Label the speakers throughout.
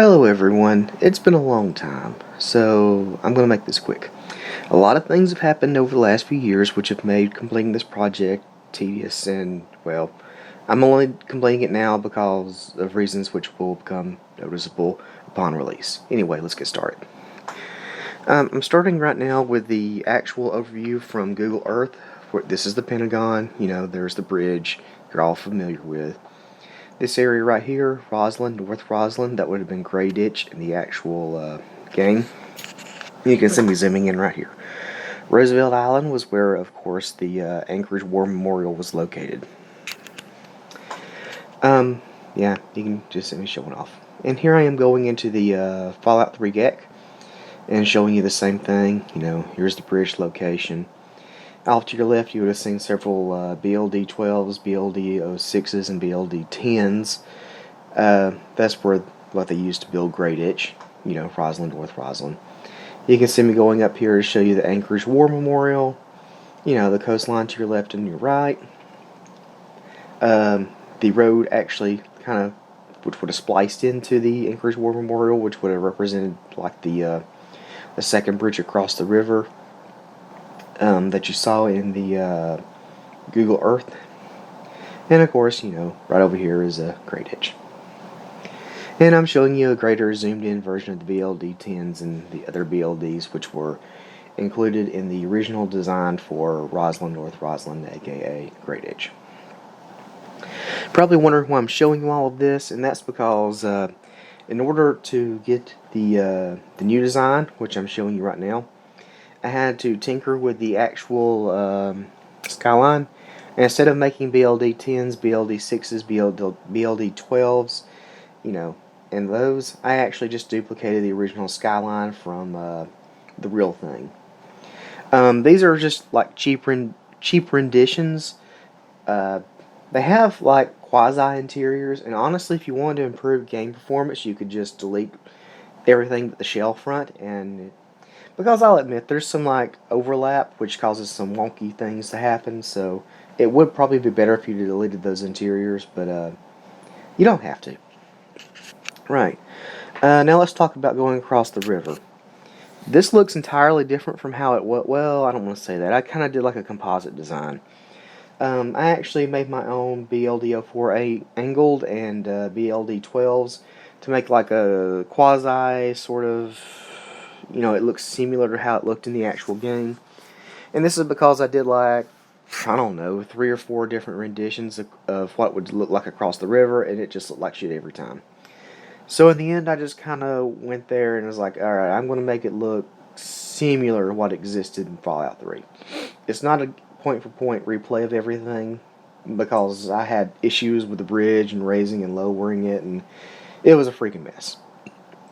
Speaker 1: Hello everyone, it's been a long time, so I'm going to make this quick. A lot of things have happened over the last few years which have made completing this project tedious and, well, I'm only completing it now because of reasons which will become noticeable upon release. Anyway, let's get started. I'm starting right now with the actual overview from Google Earth. This is the Pentagon, there's the bridge you're all familiar with. This area right here, Roslyn, North Roslyn, that would have been Grey Ditch in the actual game. You can see me zooming in right here. Roosevelt Island was where, of course, the Anchorage War Memorial was located. Yeah, you can just see me showing off. And here I am going into the Fallout 3 GEC and showing you the same thing. Here's the bridge location. Off to your left, you would have seen several BLD-12s, BLD-06s, and BLD-10s. That's what they used to build Grey Ditch, Roslyn, North Roslyn. You can see me going up here to show you the Anchorage War Memorial, the coastline to your left and your right. The road actually which would have spliced into the Anchorage War Memorial, which would have represented like the second bridge across the river. That you saw in the Google Earth. And of course, right over here is a Grey Ditch. And I'm showing you a greater zoomed in version of the BLD-10s and the other BLDs which were included in the original design for Roslyn, North Roslyn, aka Grey Ditch. Probably wondering why I'm showing you all of this, and that's because in order to get the new design, which I'm showing you right now, I had to tinker with the actual skyline. And instead of making BLD-10s, BLD-6s, BLD-12s, and those, I actually just duplicated the original skyline from the real thing. These are just like cheap renditions. They have like quasi interiors, and honestly, if you wanted to improve game performance, you could just delete everything but the shell front, and because I'll admit there's some like overlap which causes some wonky things to happen, so it would probably be better if you deleted those interiors, but you don't have to. Right. Now let's talk about going across the river. This looks entirely different from how it was. Well, I don't want to say that. I kind of did like a composite design. I actually made my own BLD-04 angled and BLD-12s to make like a quasi sort of, it looks similar to how it looked in the actual game. And this is because I did like, I don't know, 3 or 4 different renditions of what it would look like across the river, and it just looked like shit every time. So in the end, I just kind of went there and was like, alright, I'm going to make it look similar to what existed in Fallout 3. It's not a point-for-point replay of everything, because I had issues with the bridge and raising and lowering it, and it was a freaking mess.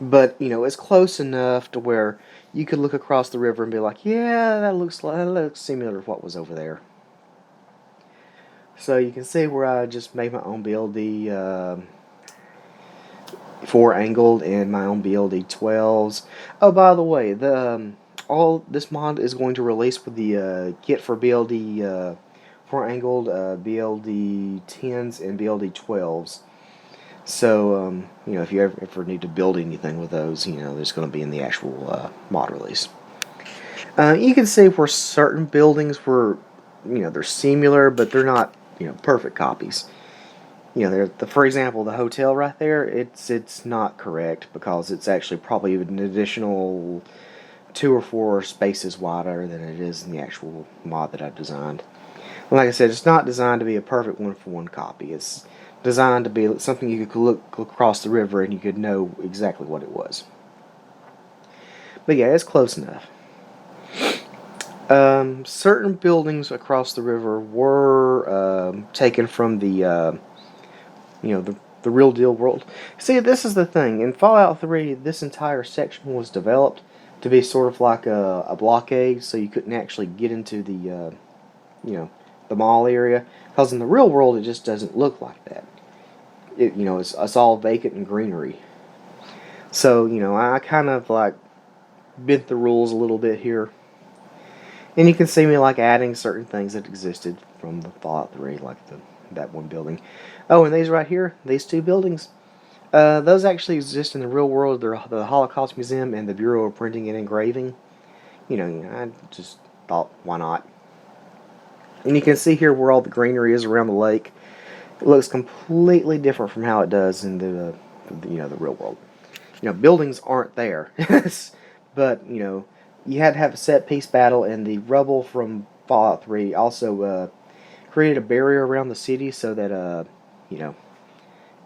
Speaker 1: But, it's close enough to where you could look across the river and be like, yeah, that looks similar to what was over there. So you can see where I just made my own BLD 4 angled and my own BLD 12s. Oh, by the way, all this mod is going to release with the kit for BLD 4 angled, BLD 10s, and BLD 12s. So, if you ever need to build anything with those, there's going to be in the actual mod release. You can see where certain buildings were, they're similar, but they're not, perfect copies. For example, the hotel right there, it's not correct because it's actually probably an additional 2 or 4 spaces wider than it is in the actual mod that I've designed. Like I said, it's not designed to be a perfect one-for-one copy. It's designed to be something you could look across the river and you could know exactly what it was. But yeah, it's close enough. Certain buildings across the river were taken from the real deal world. See, this is the thing. In Fallout 3, this entire section was developed to be sort of like a blockade, so you couldn't actually get into the the mall area, because in the real world it just doesn't look like that. It's all vacant and greenery. So I kind of like bent the rules a little bit here, and you can see me like adding certain things that existed from the Fallout 3, like that one building. Oh, and these right here, these 2 buildings, Those actually exist in the real world. They're the Holocaust Museum and the Bureau of Printing and Engraving. I just thought, why not? And you can see here where all the greenery is around the lake. It looks completely different from how it does in the real world. Buildings aren't there, but you had to have a set piece battle, and the rubble from Fallout 3 also created a barrier around the city so that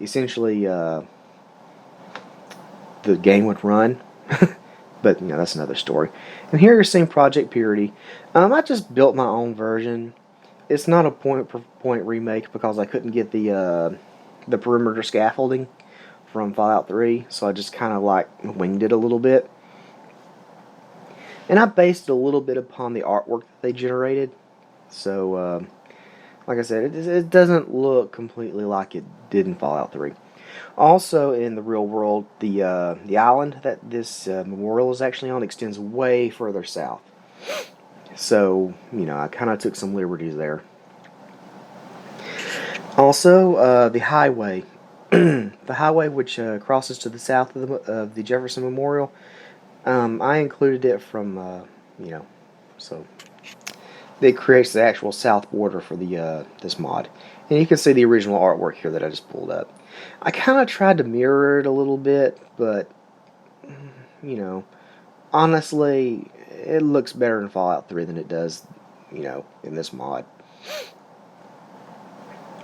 Speaker 1: essentially the game would run. But that's another story. And here you're seeing Project Purity. I just built my own version. It's not a point-per-point remake because I couldn't get the perimeter scaffolding from Fallout 3, so I just kind of like winged it a little bit. And I based it a little bit upon the artwork that they generated. So, like I said, it doesn't look completely like it did in Fallout 3. Also, in the real world, the island that this memorial is actually on extends way further south. So, I kind of took some liberties there. Also, the highway. The highway which crosses to the south of the Jefferson Memorial, I included it from, so it creates the actual south border for the this mod. And you can see the original artwork here that I just pulled up. I kind of tried to mirror it a little bit, but, honestly, it looks better in Fallout 3 than it does, in this mod.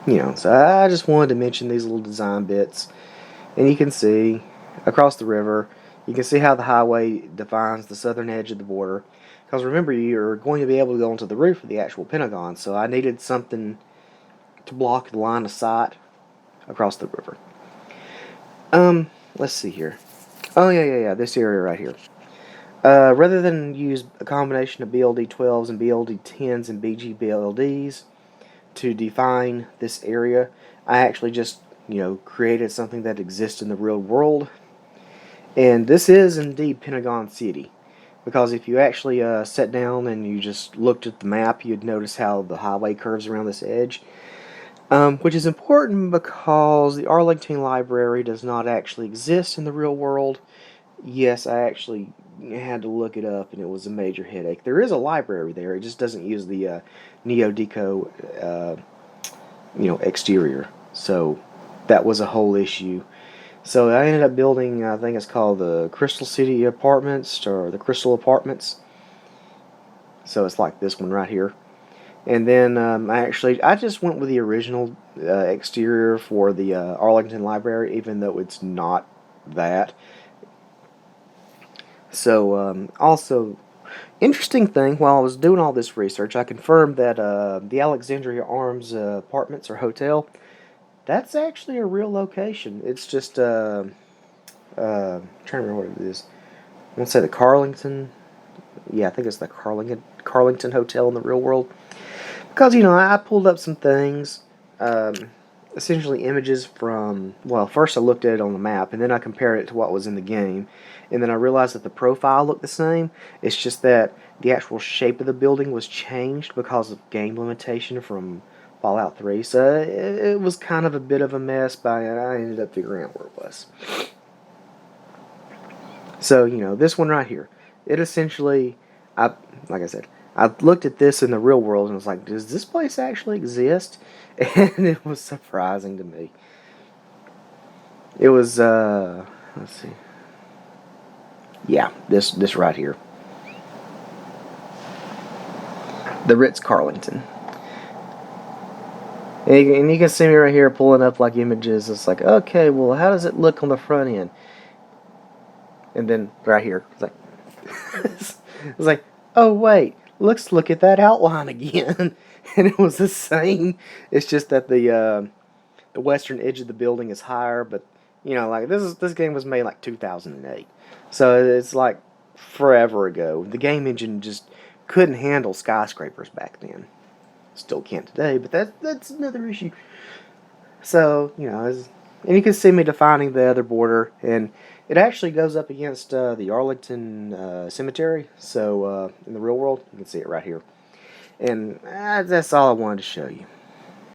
Speaker 1: So I just wanted to mention these little design bits. And you can see, across the river, you can see how the highway defines the southern edge of the border. Because remember, you're going to be able to go onto the roof of the actual Pentagon, so I needed something to block the line of sight across the river. Let's see here. Oh, yeah, this area right here. Rather than use a combination of BLD-12s and BLD-10s and BG-BLDs to define this area, I actually just, created something that exists in the real world. And this is indeed Pentagon City. Because if you actually sat down and you just looked at the map, you'd notice how the highway curves around this edge. Which is important because the Arlington Library does not actually exist in the real world. Yes, I actually had to look it up, and it was a major headache. There is a library there; it just doesn't use the Neo-Deco, exterior. So that was a whole issue. So I ended up building, I think it's called the Crystal City Apartments, or the Crystal Apartments. So it's like this one right here. And then I just went with the original exterior for the Arlington Library, even though it's not that. So also, interesting thing, while I was doing all this research, I confirmed that the Alexandria Arms Apartments or Hotel, that's actually a real location. It's just, trying to remember what it is. I want to say the Carlington. Yeah, I think it's the Carlington Hotel in the real world. Because, I pulled up some things, essentially images from, well, first I looked at it on the map, and then I compared it to what was in the game, and then I realized that the profile looked the same. It's just that the actual shape of the building was changed because of game limitation from Fallout 3, so it was kind of a bit of a mess, but I ended up figuring out where it was. So, this one right here, it essentially, like I said, I looked at this in the real world and was like, does this place actually exist? And it was surprising to me. It was, let's see. Yeah, this right here. The Ritz-Carlton. And you can see me right here pulling up like images. It's like, okay, well, how does it look on the front end? And then right here, it's like, it's like, oh wait, look at that outline again. And it was the same. It's just that the western edge of the building is higher. But like this game was made like 2008, so it's like forever ago. The game engine just couldn't handle skyscrapers back then. Still can't today, but that's another issue. So, and you can see me defining the other border, and it actually goes up against the Arlington Cemetery. So, in the real world, you can see it right here. And that's all I wanted to show you.